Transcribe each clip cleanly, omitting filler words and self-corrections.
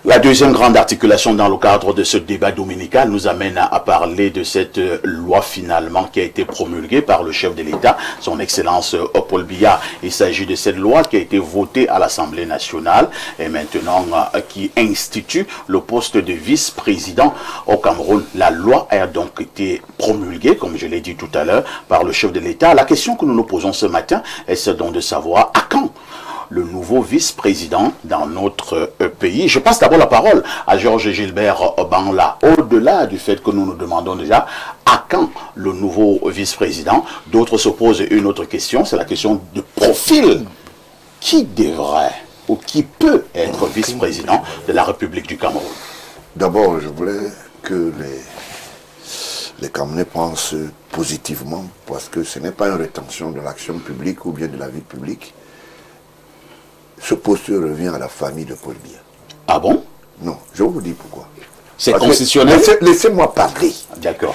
La deuxième grande articulation dans le cadre de ce débat dominical nous amène à parler de cette loi finalement qui a été promulguée par le chef de l'État, son Excellence Paul Biya. Il s'agit de cette loi qui a été votée à l'Assemblée nationale et maintenant qui institue le poste de vice-président au Cameroun. La loi a donc été promulguée, comme je l'ai dit tout à l'heure, par le chef de l'État. La question que nous nous posons ce matin est donc de savoir à quand le nouveau vice-président dans notre pays. Je passe d'abord la parole à Georges Gilbert Banla. Au-delà du fait que nous nous demandons déjà à quand le nouveau vice-président, d'autres se posent une autre question, c'est la question de profil. Qui devrait ou qui peut être vice-président de la République du Cameroun? D'abord, je voulais que les Camerounais pensent positivement, parce que ce n'est pas une rétention de l'action publique ou bien de la vie publique. Ce poste revient à la famille de Paul Biya. Ah bon? Non, je vous dis pourquoi. C'est constitutionnel? Laissez-moi parler. D'accord.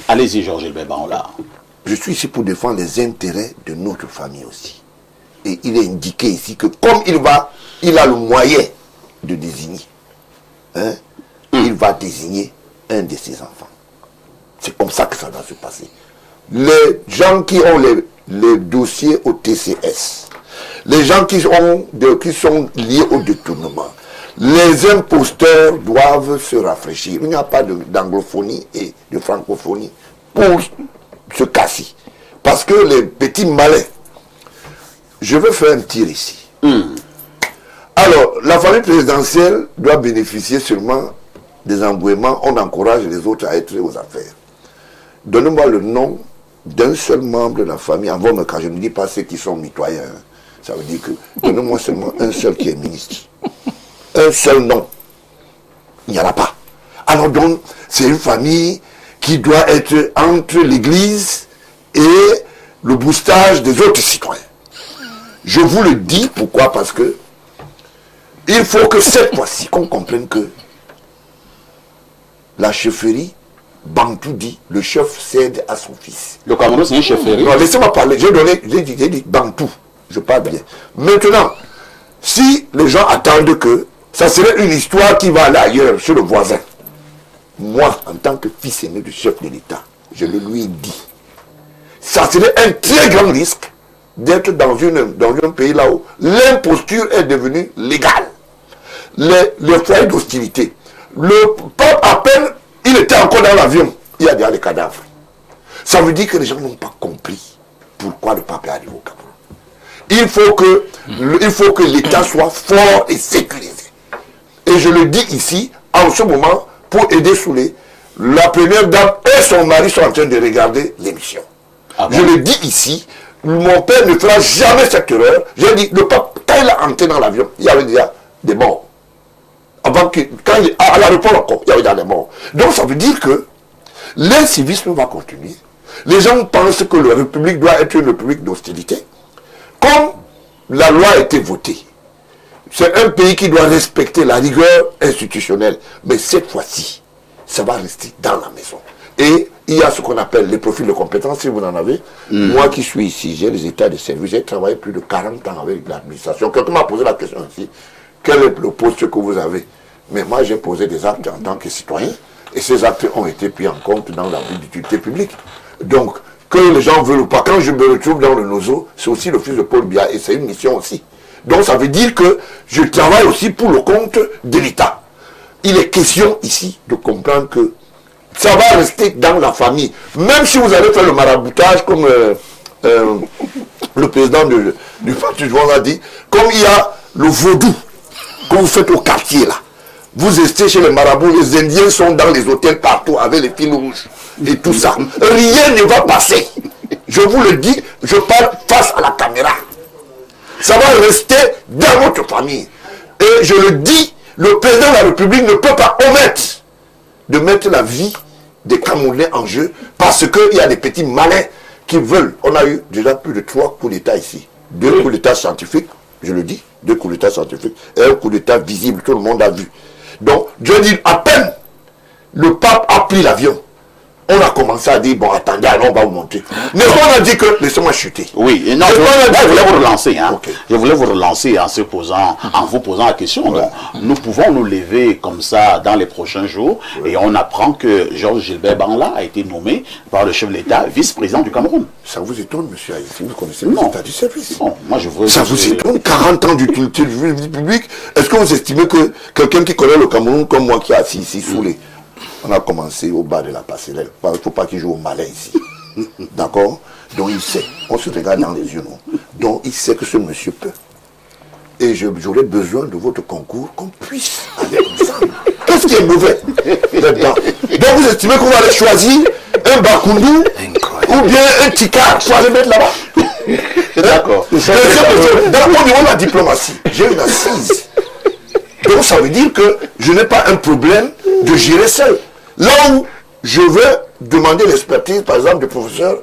Allez-y, Georges Gilbert Banla. Je suis ici pour défendre les intérêts de notre famille aussi. Et il est indiqué ici que comme il a le moyen de désigner, il va désigner un de ses enfants. C'est comme ça que ça va se passer. Les gens qui ont les dossiers au TCS, les gens qui sont liés au détournement, les imposteurs doivent se rafraîchir. Il n'y a pas d'anglophonie et de francophonie pour ce cas-ci. Parce que les petits malins, je veux faire un tir ici. Alors, la famille présidentielle doit bénéficier seulement des embrouillements. On encourage les autres à être aux affaires. Donnez-moi le nom d'un seul membre de la famille, avant même quand je ne dis pas ceux qui sont mitoyens. Ça veut dire que donnez-moi seulement un seul qui est ministre. Un seul nom. Il n'y en a pas. Alors donc, c'est une famille qui doit être entre l'Église et le boostage des autres citoyens. Je vous le dis, pourquoi? Parce que il faut que cette fois-ci, qu'on comprenne que la chefferie, Bantou dit, le chef cède à son fils. Le Cameroun, c'est une chefferie? Non, laissez-moi parler. J'ai dit Bantou. Je parle bien. Maintenant, si les gens attendent que ça serait une histoire qui va aller ailleurs, chez le voisin, moi, en tant que fils aîné du chef de l'État, je le lui dis. Ça serait un très grand risque d'être dans un pays là où l'imposture est devenue légale. Les foyers d'hostilité. Le pape, à peine, il était encore dans l'avion, il y a déjà les cadavres. Ça veut dire que les gens n'ont pas compris pourquoi le pape est arrivé au Cameroun. Il faut que l'État soit fort et sécurisé. Et je le dis ici, en ce moment, pour aider Soulé, la première dame et son mari sont en train de regarder l'émission. Ah bon? Je le dis ici, mon père ne fera jamais cette erreur. J'ai dit, le pape, quand il a entré dans l'avion, il y avait déjà des morts. À l'aéroport encore, il y avait déjà des morts. Donc ça veut dire que l'incivisme va continuer. Les gens pensent que la République doit être une République d'hostilité. Comme la loi a été votée, c'est un pays qui doit respecter la rigueur institutionnelle. Mais cette fois-ci, ça va rester dans la maison. Et il y a ce qu'on appelle les profils de compétences, si vous en avez. Moi qui suis ici, j'ai les états de service, j'ai travaillé plus de 40 ans avec l'administration. Quelqu'un m'a posé la question ici, quel est le poste que vous avez? Mais moi j'ai posé des actes en tant que citoyen, et ces actes ont été pris en compte dans la vie d'utilité publique. Donc, que les gens veulent ou pas, quand je me retrouve dans le Nozo, c'est aussi le fils de Paul Biya, et c'est une mission aussi. Donc ça veut dire que je travaille aussi pour le compte de l'État. Il est question ici de comprendre que ça va rester dans la famille. Même si vous allez faire le maraboutage, comme le président du parti joueur a dit, comme il y a le vaudou que vous faites au quartier là, vous restez chez les marabouts, les Indiens sont dans les hôtels partout avec les fils rouges et tout ça. Rien ne va passer. Je vous le dis, je parle face à la caméra. Ça va rester dans votre famille. Et je le dis, le président de la République ne peut pas omettre de mettre la vie des Camerounais en jeu parce qu'il y a des petits malins qui veulent. On a eu déjà plus de 3 coups d'État ici. 2 coups d'État scientifiques, je le dis, 2 coups d'État scientifiques et un coup d'État visible, tout le monde a vu. Donc, je dis, à peine le pape a pris l'avion, on a commencé à dire, bon, attendez, alors on va vous montrer. Mais on a dit que, laissez-moi chuter. Oui, et non, je voulais vous relancer. Hein. Okay. Je voulais vous relancer en vous posant la question. Ouais. Donc, nous pouvons nous lever comme ça dans les prochains jours, et on apprend que Georges Gilbert Banla a été nommé par le chef de l'État vice-président du Cameroun. Ça vous étonne, monsieur Haïti? Vous connaissez l'état du service? Non, moi je veux... Ça vous étonne? 40 ans d'utilité publique? Est-ce que vous estimez que quelqu'un qui connaît le Cameroun comme moi qui est assis ici sous les... On a commencé au bas de la passerelle. Il ne faut pas qu'il joue au malin ici. D'accord? Donc il sait. On se regarde dans les yeux, non? Donc il sait que ce monsieur peut. Et j'aurais besoin de votre concours qu'on puisse aller ensemble. Qu'est-ce qui est mauvais là-dedans? Donc vous estimez qu'on va aller choisir un Bakoundou ou bien un Tika pour aller mettre là-bas? D'accord. Au niveau de la diplomatie, j'ai une assise. Donc ça veut dire que je n'ai pas un problème de gérer seul. Là où je veux demander l'expertise, par exemple, du professeur,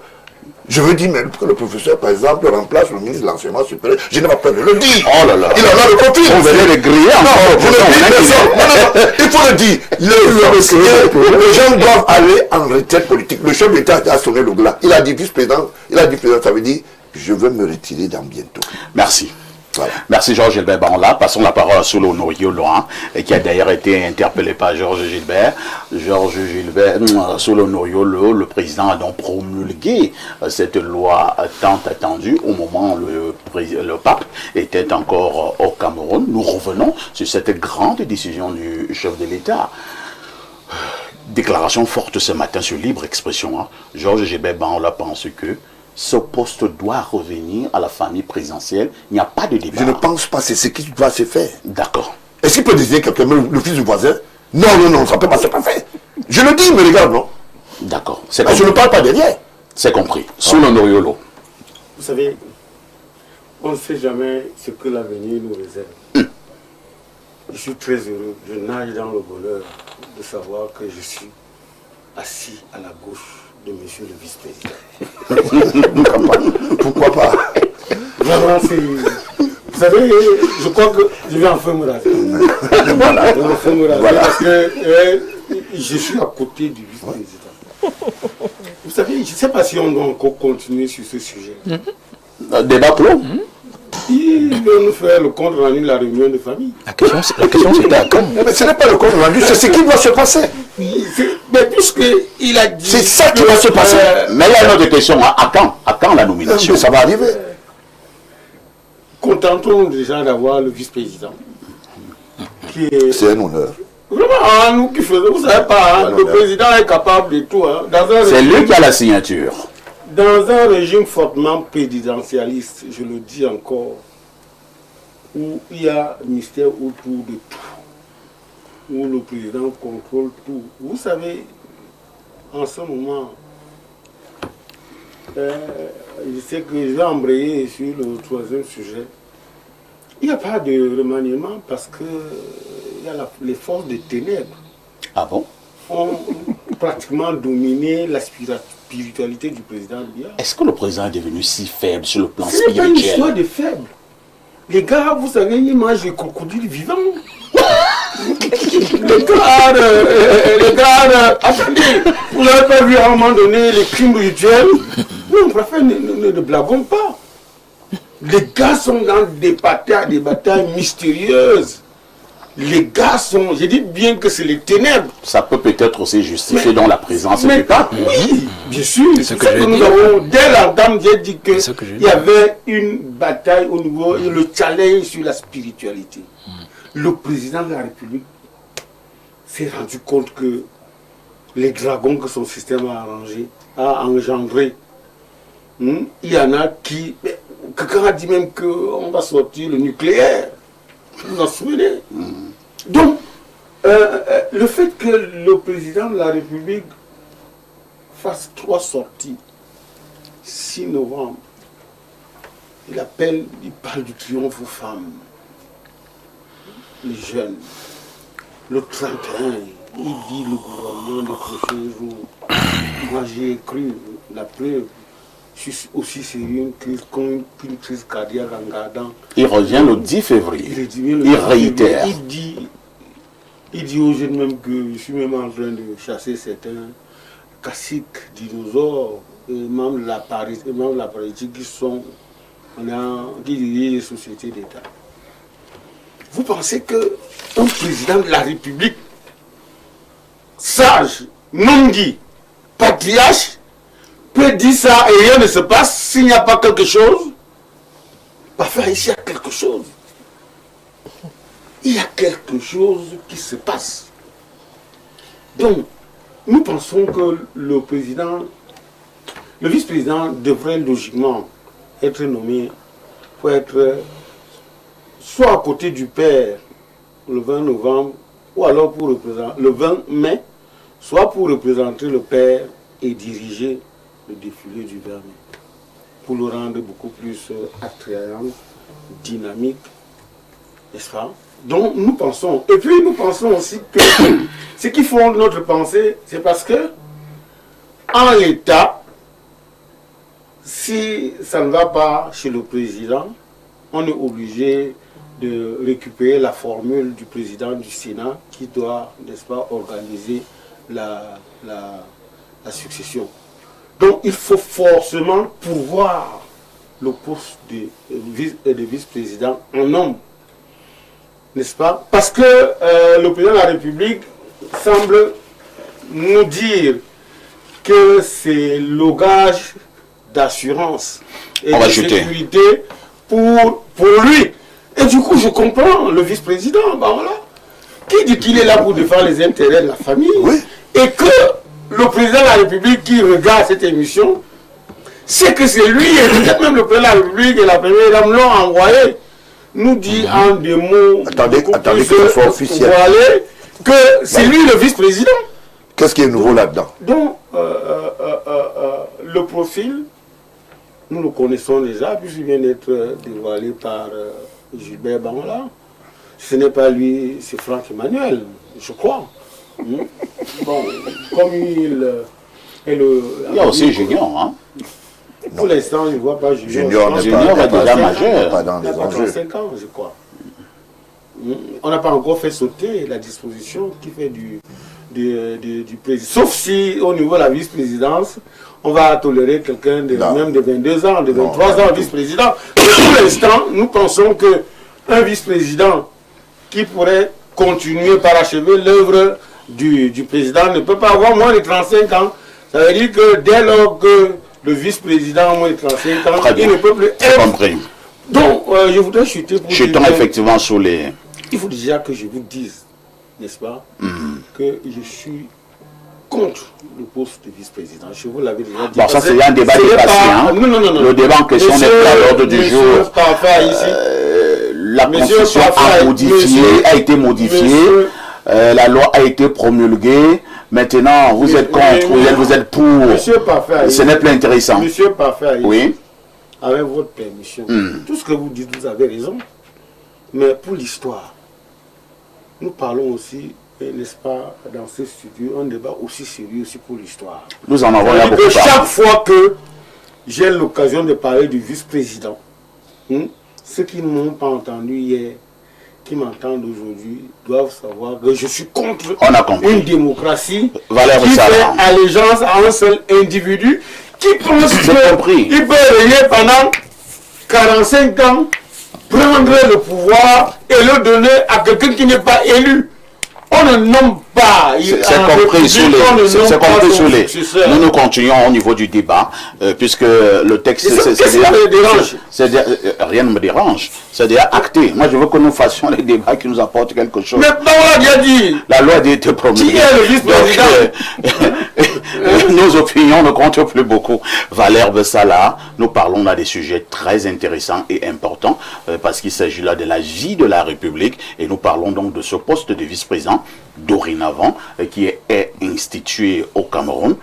je veux dire même que le professeur, par exemple, remplace le ministre de l'enseignement supérieur. Je n'ai pas peur de le dire. Oh là là. Il en a le profil. On venait les griller. Non, je le dis, non, il faut le dire. Les gens doivent aller en retraite politique. Le chef d'État a sonné le glas. Il a dit vice-président, ça veut dire, je veux me retirer dans bientôt. Merci. Voilà. Merci Georges Gilbert Banla. Passons la parole à Soulo Noriolo, qui a d'ailleurs été interpellé par Georges Gilbert. Georges Gilbert, Soulo Noriolo, le président a donc promulgué cette loi tant attendue au moment où le pape était encore au Cameroun. Nous revenons sur cette grande décision du chef de l'État. Déclaration forte ce matin sur libre expression. Georges Gilbert Banla pense que ce poste doit revenir à la famille présidentielle. Il n'y a pas de débat. Je ne pense pas, c'est ce qui doit se faire. D'accord. Est-ce qu'il peut désigner quelqu'un, le fils du voisin? Non, ça ne peut pas se faire. Je le dis, mais regarde, non? D'accord. Je ne parle pas derrière. C'est compris. Sous l'Onoriolo. Vous savez, on ne sait jamais ce que l'avenir nous réserve. Je suis très heureux. Je nage dans le bonheur de savoir que je suis assis à la gauche de monsieur le vice-président. Pourquoi pas? Vraiment, vous savez, je crois que je vais enfin me raser. Voilà. Parce que je suis à côté du vice-président. Vous savez, je ne sais pas si on doit encore continuer sur ce sujet. Débat clos. Il veut nous faire le compte rendu de la réunion de famille. La question c'était à quand? Mais ce n'est pas le compte rendu, c'est ce qui doit se passer. Mais puisqu'il a dit... C'est ça qui va se passer. Mais il y a une autre question. À quand la nomination? Ça va arriver. Contentons-nous déjà d'avoir le vice-président. C'est un honneur. Vraiment, nous qui faisons, vous ne savez pas, le président est capable de tout. C'est lui qui a la signature. Dans un régime fortement présidentialiste, je le dis encore, où il y a mystère autour de tout, où le président contrôle tout. Vous savez, en ce moment, je sais que je vais embrayer sur le troisième sujet. Il n'y a pas de remaniement parce que il y a les forces des ténèbres. Ah bon? Ont pratiquement dominé la spiritualité du président Biya. Est-ce que le président est devenu si faible sur le plan spirituel? Ce n'est pas une histoire spirituel? de faible. Les gars, vous savez, ils mangent les crocodiles vivants. les gars, attendez, vous n'avez pas vu à un moment donné les crimes rituels? Non, préfère, ne blaguons pas. Les gars sont dans des batailles mystérieuses. Les gars sont, je dis bien que c'est les ténèbres. Ça peut peut-être aussi justifier dans la présence du pape. Oui, bien sûr. C'est que nous avons, dès l'entame, j'ai dit qu'il y avait une bataille au niveau, le challenge sur la spiritualité. Le président de la République s'est rendu compte que les dragons que son système a engendré, il y en a qui... Quelqu'un a dit même qu'on va sortir le nucléaire. Vous vous en souvenez? Donc, le fait que le président de la République fasse 3 sorties, 6 novembre, il parle du triomphe aux femmes, les jeunes. Le 31, il dit le gouvernement des prochains jours. Moi j'ai cru, la preuve. Je suis aussi sérieux qu'une crise cardiaque en gardant. Il revient le 10 février. Il réitère. Il dit aux jeunes même que je suis même en train de chasser certains caciques, dinosaures, et membres de la politique qui dirigent les sociétés d'État. Vous pensez qu'un président de la République, sage, non-dit, patriarche, peut dire ça et rien ne se passe s'il n'y a pas quelque chose? Parfois ici, il y a quelque chose. Il y a quelque chose qui se passe. Donc, nous pensons que le vice-président devrait logiquement être nommé pour être soit à côté du père le 20 novembre, ou alors pour représenter le 20 mai, soit pour représenter le père et diriger le défilé du 20 mai, pour le rendre beaucoup plus attrayant, dynamique, n'est-ce pas? Donc nous pensons, et puis nous pensons aussi que ce qui fonde notre pensée, c'est parce que en l'état, si ça ne va pas chez le président, on est obligé de récupérer la formule du président du Sénat qui doit, n'est-ce pas, organiser la succession. Donc il faut forcément pourvoir le poste de vice-président en nombre, n'est-ce pas? Parce que le président de la République semble nous dire que c'est le gage d'assurance et de sécurité pour lui. Et du coup, je comprends le vice-président, ben voilà, qui dit qu'il est là pour défendre les intérêts de la famille, oui. Et que le président de la République qui regarde cette émission, c'est que c'est lui, et peut-être même le président de la République et la première dame l'ont envoyé, nous dit en des mots attendez que ce soit officiel, que c'est lui le vice-président. Qu'est-ce qui est nouveau là-dedans? Donc, le profil, nous le connaissons déjà, puisqu'il vient d'être dévoilé par Gilbert Bangola. Ce n'est pas lui, c'est Franck Emmanuel, je crois. Bon, comme il est le... Il y a aussi Junior, hein? Pour l'instant, je ne vois pas Junior. Junior est déjà majeur. Il n'a pas 35 ans, je crois. On n'a pas encore fait sauter la disposition qui fait du président. Sauf si, au niveau de la vice-présidence, on va tolérer quelqu'un même de 22 ans, de 23 ans, vice-président. Mais pour l'instant, nous pensons qu'un vice-président qui pourrait continuer par achever l'œuvre du président ne peut pas avoir moins de 35 ans. Ça veut dire que dès lors que le vice-président a moins de 35 ans, il ne peut plus être... compris. Donc, je voudrais chuter pour... Chutons effectivement sur les... Il faut déjà que je vous dise, n'est-ce pas, que je suis contre le poste de vice-président. Je vous l'avais déjà dit. Bon, ça c'est un débat dépassé. Hein? Non. Le débat en question n'est pas à l'ordre du jour. La Constitution a été modifiée. La loi a été promulguée. Maintenant, vous êtes contre, vous êtes pour. Monsieur Parfait, ce n'est plus intéressant. Monsieur Parfait, oui. Avec votre permission, tout ce que vous dites, vous avez raison. Mais pour l'histoire, nous parlons aussi, n'est-ce pas, dans ce studio, un débat aussi sérieux aussi pour l'histoire. Nous en avons là beaucoup parlé. Chaque fois que j'ai l'occasion de parler du vice-président, ceux qui ne m'ont pas entendu hier, qui m'entendent aujourd'hui, doivent savoir que je suis contre une démocratie qui fait allégeance à un seul individu qui pense qu'il peut régner pendant 45 ans, prendre le pouvoir et le donner à quelqu'un qui n'est pas élu. On ne nomme pas. C'est compris sur les. Nous continuons au niveau du débat, puisque le texte. Rien ne me dérange. C'est déjà acté. Moi, je veux que nous fassions les débats qui nous apportent quelque chose. Mais on l'a bien dit. La loi a été promulguée. Qui est le vice-président? Nos opinions ne comptent plus beaucoup. Valère Bessala, nous parlons là des sujets très intéressants et importants, parce qu'il s'agit là de la vie de la République, et nous parlons donc de ce poste de vice-président dorénavant qui est institué au Cameroun.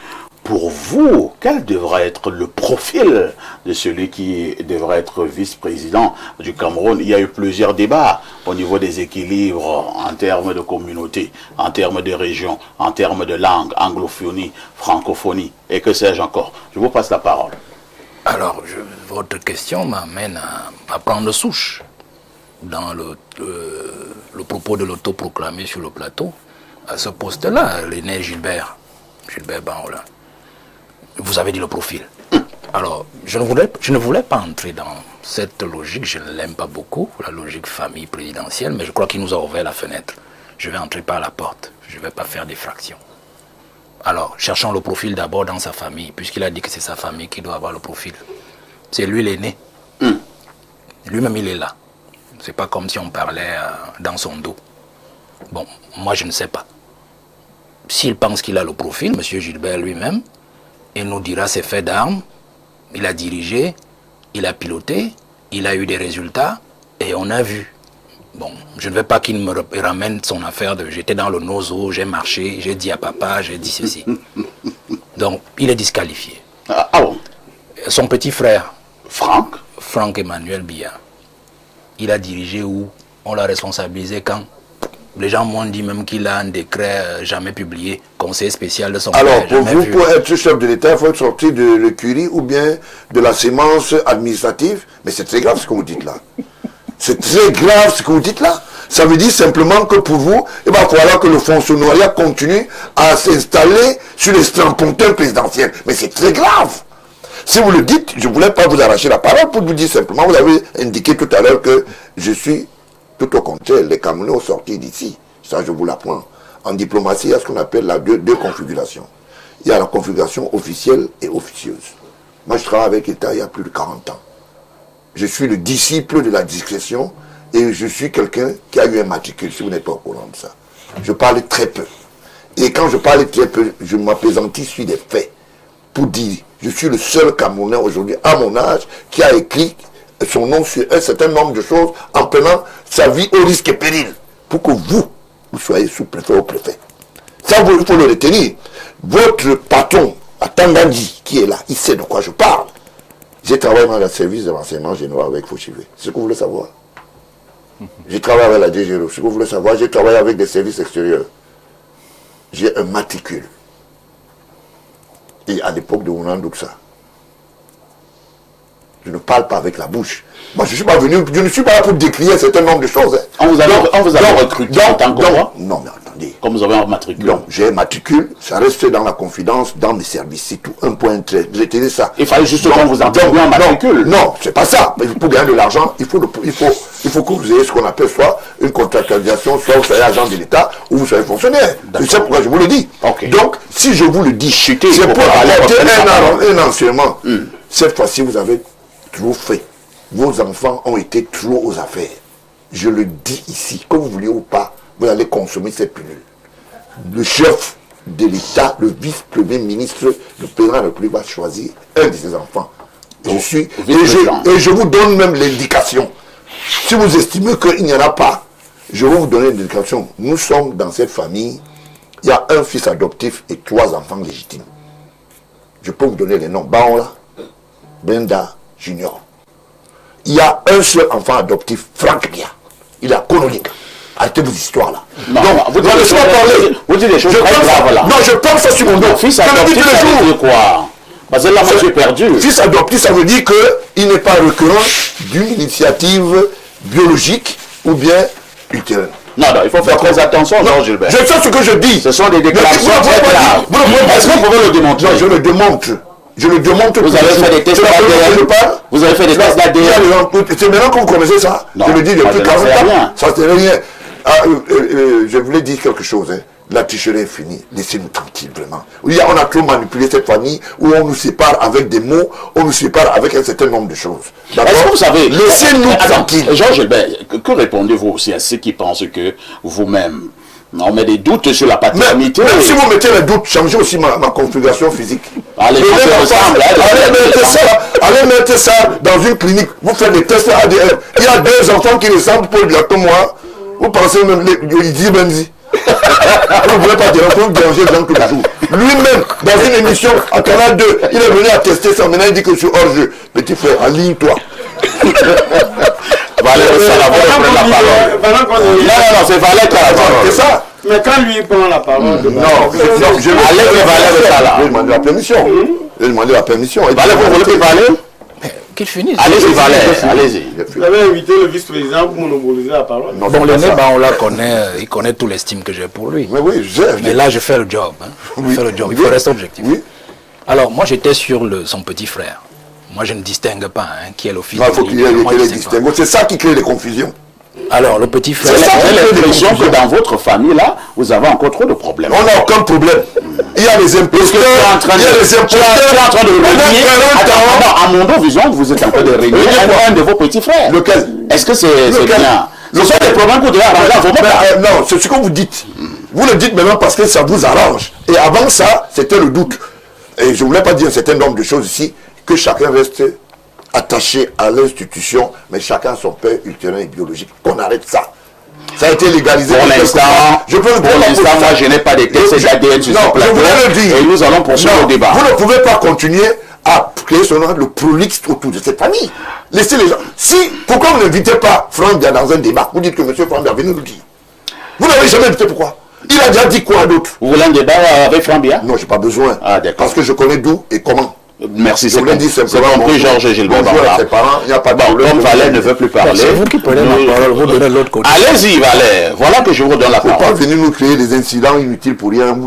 Pour vous, quel devrait être le profil de celui qui devrait être vice-président du Cameroun? Il y a eu plusieurs débats au niveau des équilibres en termes de communauté, en termes de région, en termes de langue, anglophonie, francophonie, et que sais-je encore. Je vous passe la parole. Alors, votre question m'amène à prendre souche dans le propos de l'autoproclamé sur le plateau, à ce poste-là, l'aîné Gilbert Bangola. Vous avez dit le profil. Alors, je ne voulais pas entrer dans cette logique, je ne l'aime pas beaucoup, la logique famille présidentielle, mais je crois qu'il nous a ouvert la fenêtre. Je vais entrer par la porte, je ne vais pas faire des fractions. Alors, cherchons le profil d'abord dans sa famille, puisqu'il a dit que c'est sa famille qui doit avoir le profil. C'est lui l'aîné. Lui-même, il est là. C'est pas comme si on parlait dans son dos. Bon, moi, je ne sais pas. S'il pense qu'il a le profil, M. Gilbert lui-même, il nous dira ses faits d'armes. Il a dirigé, il a piloté, il a eu des résultats, et on a vu. Bon, je ne veux pas qu'il me ramène son affaire de j'étais dans le nozo, j'ai marché, j'ai dit à papa, j'ai dit ceci. Donc, il est disqualifié. Ah bon? Son petit frère, Franck Emmanuel Biya, il a dirigé où? On l'a responsabilisé quand? Les gens m'ont dit même qu'il a un décret jamais publié, conseiller spécial de son Alors, père, pour vous, pour être chef de l'État, il faut sortir de l'écurie ou bien de la sémence administrative. Mais c'est très grave ce que vous dites là. C'est très grave ce que vous dites là. Ça veut dire simplement que pour vous, il va falloir que le fonctionnariat continue à s'installer sur les strapontins présidentiels. Mais c'est très grave. Si vous le dites, je ne voulais pas vous arracher la parole pour vous dire simplement, vous avez indiqué tout à l'heure que je suis tout au contraire, les Camerounais ont sorti d'ici. Ça, je vous l'apprends. En diplomatie, il y a ce qu'on appelle la deux configurations. Il y a la configuration officielle et officieuse. Moi, je travaille avec l'État il y a plus de 40 ans. Je suis le disciple de la discrétion et je suis quelqu'un qui a eu un matricule, si vous n'êtes pas au courant de ça. Je parle très peu. Et quand je parle très peu, je m'apaisantis sur des faits. Pour dire, je suis le seul Camerounais aujourd'hui, à mon âge, qui a écrit son nom sur un certain nombre de choses en prenant sa vie au risque et péril pour que vous soyez sous-préfet ou préfet. Ça, il faut le retenir. Votre patron, à Tangandi, qui est là, il sait de quoi je parle. J'ai travaillé dans le service de renseignement général avec Fauchivé. C'est ce que vous voulez savoir. J'ai travaillé avec la DGRO. Ce que vous voulez savoir, j'ai travaillé avec des services extérieurs. J'ai un matricule. Et à l'époque de Ounandouxa, je ne parle pas avec la bouche. Moi, je ne suis pas là pour décrire un certain nombre de choses. Hein. On vous a recruté en tant que roi? Non, mais attendez. Comme vous avez un matricule? Non, j'ai un matricule, ça reste dans la confidence, dans mes services, c'est tout. Un point très. Retenez ça. Il fallait juste qu'on vous attribue un matricule. Non, c'est pas ça. Mais pour gagner de l'argent, il faut que vous ayez ce qu'on appelle soit une contractualisation, soit vous soyez agent de l'État, ou vous soyez fonctionnaire. C'est ça pourquoi je vous le dis. Okay. Donc, si je vous le dis, c'est pour apporter un enseignement. Cette fois-ci, vous avez trop fait. Vos enfants ont été trop aux affaires. Je le dis ici, que vous voulez ou pas, vous allez consommer cette pilule. Le chef de l'État, le vice-premier ministre, le président de la République va choisir un de ses enfants. Et je vous donne même l'indication. Si vous estimez qu'il n'y en a pas, je vais vous donner l'indication. Nous sommes dans cette famille, il y a un fils adoptif et 3 enfants légitimes. Je peux vous donner les noms. Baola, Brenda, Junior. Il y a un seul enfant adoptif, Franck Bia. Il est à Konolinga. Arrêtez vos histoires là. Non, donc, vous dites des choses très graves là. Non, je pense ça sur mon dos. Fils adoptif, ça veut dire quoi? Parce que là, moi, j'ai perdu. Fils adoptif, ça veut dire qu'il n'est pas récurrent d'une initiative biologique ou bien utérine. Non, il faut faire très attention, Georges Gilbert. Je sais ce que je dis. Ce sont des déclarations très graves. Est-ce que vous pouvez le démontrer? Non, je le démontre. Je le démontre. Vous avez fait des tests d'ADN? Vous avez fait des tests d'ADN? C'est maintenant que vous connaissez ça. Non, je le dis depuis 40 ans. Ça c'est rien. Je voulais dire quelque chose. Hein. La tricherie est finie. Laissez-nous tranquilles, vraiment. Oui, on a trop manipulé cette famille où on nous sépare avec des mots, on nous sépare avec un certain nombre de choses. Est-ce que vous savez... Laissez-nous tranquilles. Georges Gilbert, que répondez-vous aussi à ceux qui pensent que vous-même, on met des doutes sur la paternité? Même si vous mettez les doutes, changez aussi ma configuration physique. Allez mettre ça dans une clinique. Vous faites des tests ADN. Il y a 2 enfants qui ressemblent pour dire comme moi. Vous pensez même il dit Benzi. Vous ne voulez pas dire qu'on déranger les gens tous les jours. Lui-même, dans une émission à Canal 2, il est venu à tester ça. Maintenant, il dit que je suis hors jeu. Petit frère, aligne-toi. Valère Sala, vous prenez la parole. Non, c'est Valère qui a la parole. C'est ça. Mais quand lui prend la parole... je vais demander la permission. Je vais demander la permission. Valère, vous voulez plus parler? Qu'il finisse. Allez-y, Valère, allez-y. Vous avez invité le vice-président pour monopoliser la parole. Bon, l'aîné, on la connaît, il connaît tout l'estime que j'ai pour lui. Mais oui, mais là, je fais le job. Hein. Je fais le job, il faut rester objectif. Oui. Alors, moi, j'étais sur son petit frère. Moi, je ne distingue pas qui est le fils de l'État. Il faut qu'il y ait les distinguos. C'est ça qui crée les confusions. Alors, le petit frère... J'ai l'impression que dans votre famille, là, vous avez encore trop de problèmes. On n'a aucun problème. Il y a les imposteurs, il y a les imposteurs. Tu es en train de régner. À Mondo Vision, vous êtes en train de régner un de vos petits frères. Lequel? Est-ce que c'est bien? Ce sont des problèmes que vous devez arranger à vos moments. Non, c'est ce que vous dites. Vous le dites maintenant parce que ça vous arrange. Et avant ça, c'était le doute. Et je ne voulais pas dire un certain nombre de choses ici, que chacun reste attaché à l'institution, mais chacun a son père ultérieur et biologique. Qu'on arrête ça. Ça a été légalisé. Pour l'instant, moi je n'ai pas de tests d'ADN sur ce plateau. Et nous allons poursuivre le débat. Vous ne pouvez pas continuer à créer ce nom, le prolixe autour de cette famille. Laissez les gens. Pourquoi vous n'invitez pas Franck Bia dans un débat? Vous dites que M. Franck Bia, venez nous dire. Vous n'avez jamais invité, pourquoi? Il a déjà dit quoi d'autre? Vous voulez un débat avec Franck Bia? Non, je n'ai pas besoin. Ah, d'accord. Parce que je connais d'où et comment. Merci, c'est compris, Georges Gilbert. Il n'y a pas de problème. Comme Valère ne veut plus parler. C'est vous qui prenez la parole, vous donnez l'autre côté. Allez-y, Valère. Voilà que je vous donne la parole. Il ne faut pas venir nous créer des incidents inutiles pour rien.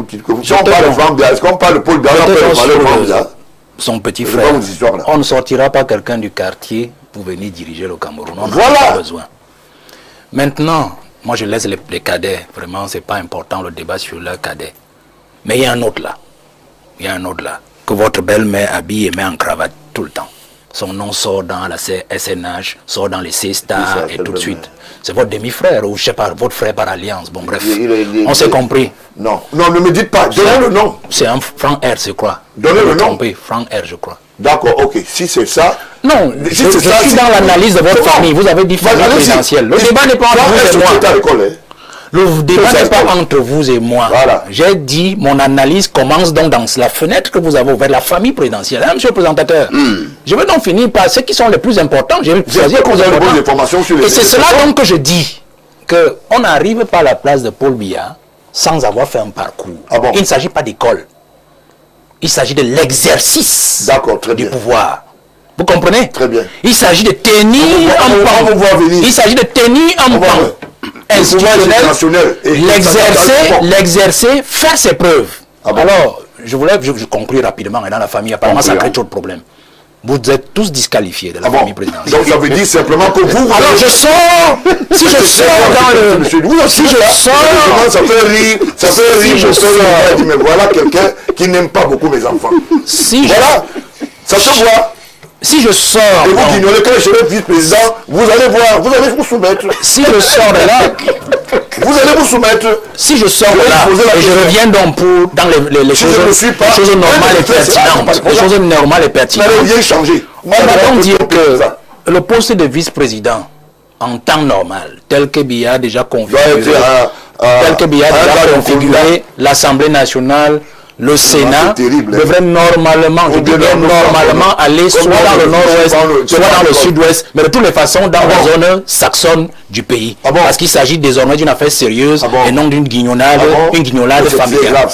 Si on parle de Franck Bia, est-ce qu'on parle de Paul Bia? On peut parler de Franck Bia. Son petit frère. On ne sortira pas quelqu'un du quartier pour venir diriger le Cameroun. On n'a pas besoin. Maintenant, moi je laisse les cadets. Vraiment, c'est pas important le débat sur leurs cadets. Mais il y a un autre là. Il y a un autre là. Que votre belle-mère habille et met en cravate tout le temps. Son nom sort dans la SNH, sort dans les C-Stars et tout de suite. C'est votre demi-frère ou je sais pas, votre frère par alliance. Bon bref, on s'est compris. Non, ne me dites pas, donnez le nom. C'est un Franck R, je crois. Donnez le nom. Franck R, je crois. D'accord, ok. Si c'est ça... Non, je suis dans l'analyse de votre famille. Vous avez dit famille présidentielle. Le débat n'est pas entre vous et moi. Le débat n'est pas entre vous et moi. Voilà. J'ai dit, mon analyse commence donc dans la fenêtre que vous avez ouverte, la famille présidentielle. Hein, monsieur le présentateur? Je veux donc finir par ceux qui sont les plus importants. J'ai choisi les plus importants. Et c'est cela donc que je dis, qu'on n'arrive pas à la place de Paul Biya sans avoir fait un parcours. Il ne s'agit pas d'école. Il s'agit de l'exercice du pouvoir. Vous comprenez? Très bien. Il s'agit de tenir un pan. Il s'agit de tenir un pan institutionnel, l'exercer, faire ses preuves. Alors, je conclue rapidement, et dans la famille, apparemment, ça crée trop de problèmes. Vous êtes tous disqualifiés de la famille présidentielle. Donc, ça veut dire simplement que vous... Alors, je sors, si je sors dans le... Si je sors... Ça fait rire, je sors, mais voilà quelqu'un qui n'aime pas beaucoup mes enfants. Voilà, ça se voit. Si je sors... Et vous qui ignorez que je serai vice-président, vous allez voir, vous allez vous soumettre. Si je sors de là... Vous allez vous soumettre. Si je sors de là, et je reviens donc dans les choses normales et pertinentes. Les choses normales et pertinentes. Vous n'allez rien changer. On va donc dire que le poste de vice-président, en temps normal, tel que Biya a déjà configuré, l'Assemblée nationale, le Sénat devrait normalement, aller soit dans le nord-ouest, soit dans le sud-ouest, mais de toutes les façons dans la zone saxonne du pays. Parce qu'il s'agit désormais d'une affaire sérieuse et non d'une guignolade, familiale.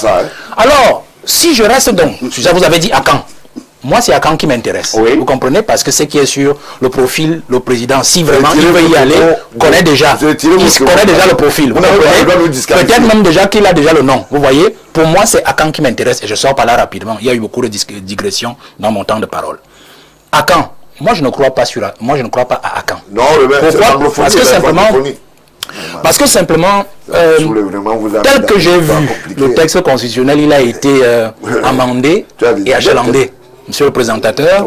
Alors, si je reste donc, ça vous avez dit à Caen. Moi, c'est Akan qui m'intéresse. Vous comprenez? Parce que ce qui est sur le profil, le président, si vraiment il veut y aller, connaît déjà. Il connaît déjà le profil. Vous comprenez? Peut-être même déjà qu'il a déjà le nom. Vous voyez? Pour moi, c'est Akan qui m'intéresse et je sors par là rapidement. Il y a eu beaucoup de digressions dans mon temps de parole. Akan, moi je ne crois pas à Akan. Non, pourquoi? Parce que simplement, tel que j'ai vu le texte constitutionnel, il a été amendé et achalandé. Monsieur le présentateur,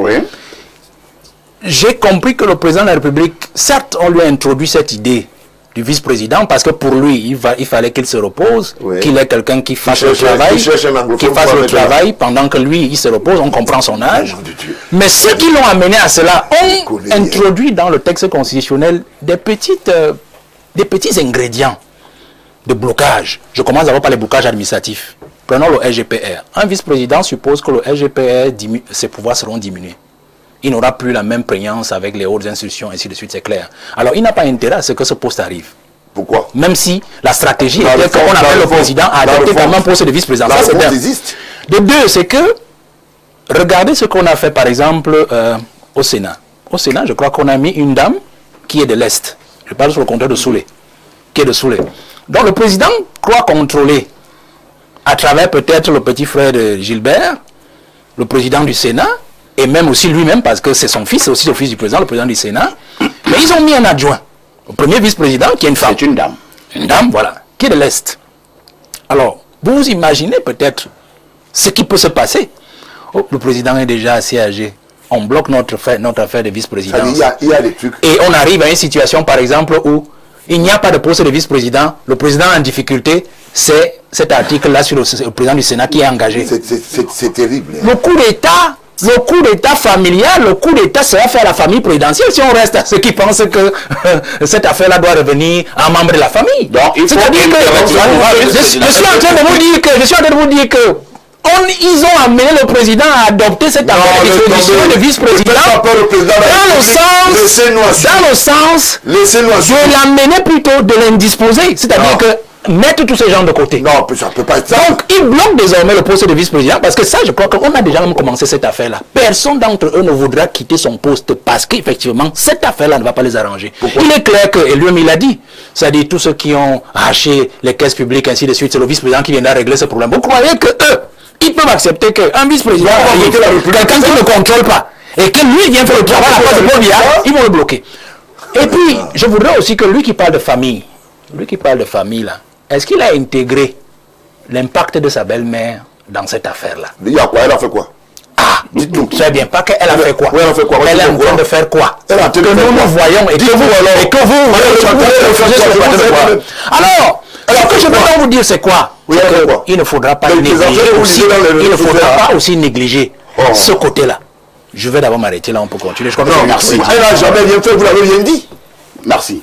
j'ai compris que le président de la République, certes, on lui a introduit cette idée du vice-président parce que pour lui, il fallait qu'il se repose, qu'il ait quelqu'un qui fasse le travail, pendant que lui, il se repose, on comprend son âge. Mais ceux qui l'ont amené à cela ont introduit dans le texte constitutionnel des petits ingrédients de blocage. Je commence d'abord par les blocages administratifs. Prenons le SGPR. Un vice-président suppose que le SGPR, ses pouvoirs seront diminués. Il n'aura plus la même prégnance avec les hautes institutions, ainsi de suite, c'est clair. Alors, il n'a pas intérêt à ce que ce poste arrive. Pourquoi? Même si la stratégie était qu'on appelle le président à adopter comme un poste de vice-président. Ça, c'est bien. De deux, c'est que, regardez ce qu'on a fait, par exemple, au Sénat. Au Sénat, je crois qu'on a mis une dame qui est de l'Est. Je parle sur le compteur de Soulé. Qui est de Soulé. Donc, le président croit contrôler à travers peut-être le petit frère de Gilbert, le président du Sénat, et même aussi lui-même, parce que c'est son fils, c'est aussi le fils du président, le président du Sénat, mais ils ont mis un adjoint, le premier vice-président, qui est une femme. C'est une dame. Une dame, voilà, qui est de l'Est. Alors, vous vous imaginez peut-être ce qui peut se passer. Oh, le président est déjà assez âgé. On bloque notre affaire de vice-présidence. Il y a des trucs. Et on arrive à une situation, par exemple, où il n'y a pas de poste de vice-président. Le président en difficulté, c'est cet article-là sur le président du Sénat qui est engagé. C'est terrible. Le coup d'État familial, le coup d'État sera fait à la famille présidentielle si on reste à ceux qui pensent que cette affaire-là doit revenir à un membre de la famille. Donc, il faut c'est-à-dire que je suis en train de vous dire que ils ont amené le président à adopter cette affaire de vice-président dans le sens de l'amener plutôt de l'indisposer, c'est-à-dire que mettre tous ces gens de côté. Non, ça peut pas être ça. Donc, ils bloquent désormais le poste de vice-président parce que ça, je crois qu'on a déjà même commencé cette affaire-là. Personne d'entre eux ne voudra quitter son poste parce qu'effectivement, cette affaire-là ne va pas les arranger. Pourquoi? Il est clair que, et lui-même il a dit, c'est-à-dire tous ceux qui ont haché les caisses publiques, ainsi de suite, c'est le vice-président qui viendra régler ce problème. Vous croyez que eux, ils peuvent accepter qu'un vice-président, quelqu'un qui ne contrôle pas, et que lui vient faire le travail à la place de Paul Biya, ils vont le bloquer. Et puis, je voudrais aussi que lui qui parle de famille, là, est-ce qu'il a intégré l'impact de sa belle-mère dans cette affaire-là? Il y a quoi? Elle a fait quoi? Ah, dites-tout. Très bien, pas qu'elle a fait quoi. Oui, elle a fait quoi? Elle est en train de faire quoi? Elle a que nous voyons et que vous alors, ce que je peux donc vous dire, c'est quoi? Il ne faudra pas aussi négliger ce côté-là. Je vais d'abord m'arrêter là, on peut continuer. Je crois que merci. Elle n'a jamais rien fait, vous l'avez bien dit. Merci.